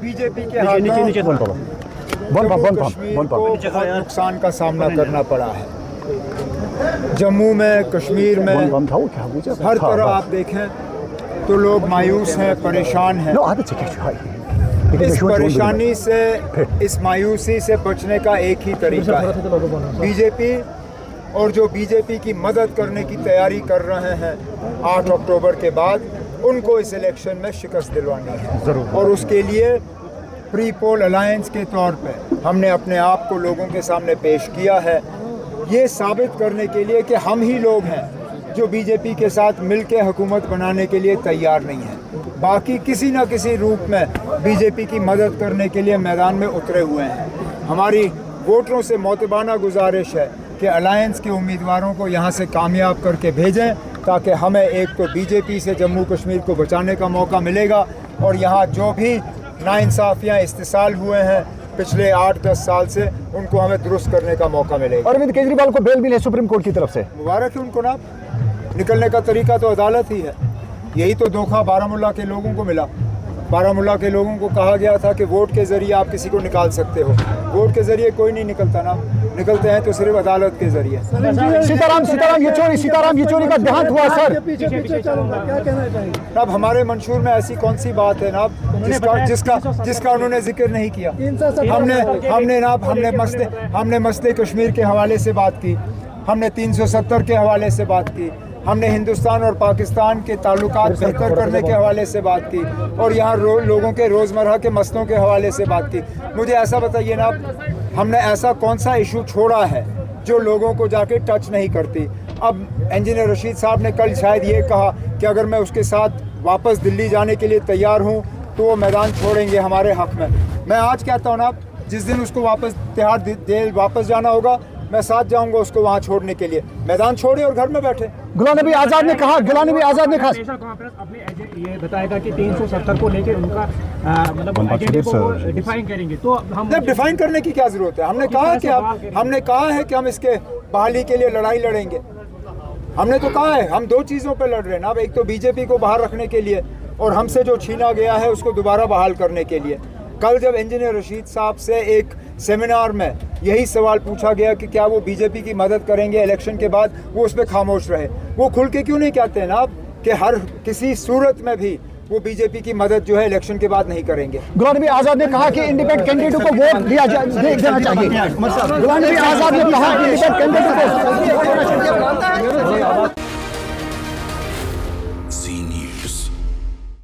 BJP के हाथों कश्मीर को बहुत नुकसान का सामना करना पड़ा है। जम्मू में, कश्मीर में, हर तरफ आप देखें तो लोग मायूस हैं, परेशान हैं। इस परेशानी से, इस मायूसी से बचने का एक ही तरीका है। बीजेपी और जो बीजेपी की मदद करने की तैयारी कर रहे हैं 8 अक्टूबर के बाद, उनको इस इलेक्शन में शिकस्त दिलवानी है। और उसके लिए प्री पोल अलायंस के तौर पे हमने अपने आप को लोगों के सामने पेश किया है, ये साबित करने के लिए कि हम ही लोग हैं जो बीजेपी के साथ मिलकर हुकूमत बनाने के लिए तैयार नहीं हैं। बाकी किसी न किसी रूप में बीजेपी की मदद करने के लिए मैदान में उतरे हुए हैं। हमारी वोटरों से मोतबाना गुजारिश है कि अलायंस के उम्मीदवारों को यहाँ से कामयाब करके भेजें, ताकि हमें एक तो बीजेपी से जम्मू कश्मीर को बचाने का मौका मिलेगा, और यहाँ जो भी नाइंसाफ़ियाँ इस्तेसाल हुए हैं पिछले 8-10 साल से, उनको हमें दुरुस्त करने का मौका मिलेगा। अरविंद केजरीवाल को बेल मिली है सुप्रीम कोर्ट की तरफ से, मुबारक है उनको ना। निकलने का तरीका तो अदालत ही है। यही तो धोखा बारामूला के लोगों को मिला। बारामूला के लोगों को कहा गया था कि वोट के ज़रिए आप किसी को निकाल सकते हो। वोट के ज़रिए कोई नहीं निकलता ना, निकलते हैं तो सिर्फ अदालत के ज़रिए। सीताराम येचुरी का देहांत हुआ सर। अब हमारे मंशूर में ऐसी कौन सी बात है ना जिसका उन्होंने जिक्र नहीं किया। हमने मसले कश्मीर के हवाले से बात की, हमने 370 के हवाले से बात की, हमने हिंदुस्तान और पाकिस्तान के ताल्लुकात बेहतर करने के हवाले से बात की, और यहाँ लोगों के रोज़मर्रा के मसलों के हवाले से बात की। मुझे ऐसा बताइए ना, हमने ऐसा कौन सा इशू छोड़ा है जो लोगों को जाके टच नहीं करती। अब इंजीनियर रशीद साहब ने कल शायद ये कहा कि अगर मैं उसके साथ वापस दिल्ली जाने के लिए तैयार हूँ तो वो मैदान छोड़ेंगे हमारे हक़ में। मैं आज कहता हूँ ना, जिस दिन उसको वापस तिहाड़ जेल वापस जाना होगा, मैं साथ जाऊंगा उसको वहाँ छोड़ने के लिए। मैदान छोड़े और घर में बैठे। गुलाम नबी आज़ाद ने कहा ये बताएगा कि 370 को लेकर उनका मतलब एजेंडे को डिफाइन करेंगे, तो हम डिफाइन करने की क्या जरूरत है। हमने कहा है कि हम इसके बहाली के लिए लड़ाई लड़ेंगे। हमने तो कहा है हम 2 चीज़ों पे लड़ रहे हैं ना। अब एक तो बीजेपी को बाहर रखने के लिए, और हमसे जो छीना गया है उसको दोबारा बहाल करने के लिए। कल जब इंजीनियर रशीद साहब से एक सेमिनार में यही सवाल पूछा गया कि क्या वो बीजेपी की मदद करेंगे इलेक्शन के बाद, वो उस पर खामोश रहे। वो खुल के क्यों नहीं कहते हैं ना कि हर किसी सूरत में भी वो बीजेपी की मदद जो है इलेक्शन के बाद नहीं करेंगे। गुलाम नबी आज़ाद ने कहा कि इंडिपेंडेंट कैंडिडेट को वोट देना चाहिए। गुलाम नबी आज़ाद ने कहा कि इंडिपेंडेंट कैंडिडेट को